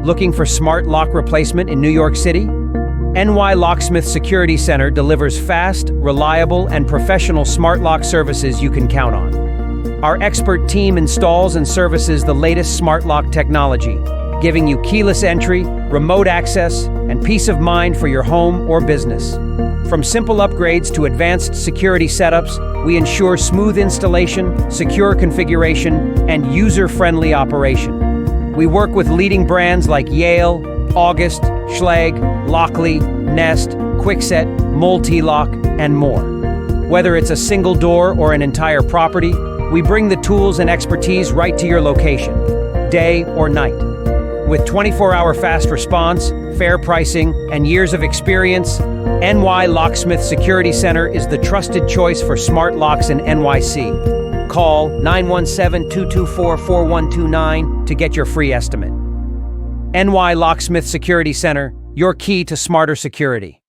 Looking for smart lock replacement in New York City? Locksmith Security Center delivers fast, reliable, and professional smart lock services you can count on. Our expert team installs and services the latest smart lock technology, giving you keyless entry, remote access, and peace of mind for your home or business. From simple upgrades to advanced security setups, we ensure smooth installation, secure configuration, and user-friendly operation. We work with leading brands like Yale, August, Schlage, Lockley, Nest, Kwikset, Mul-T-Lock, and more. Whether it's a single door or an entire property, we bring the tools and expertise right to your location, day or night. With 24-hour fast response, fair pricing, and years of experience, Locksmith Security Center is the trusted choice for smart locks in NYC. Call 917-224-4129 to get your free estimate. Locksmith Security Center, your key to smarter security.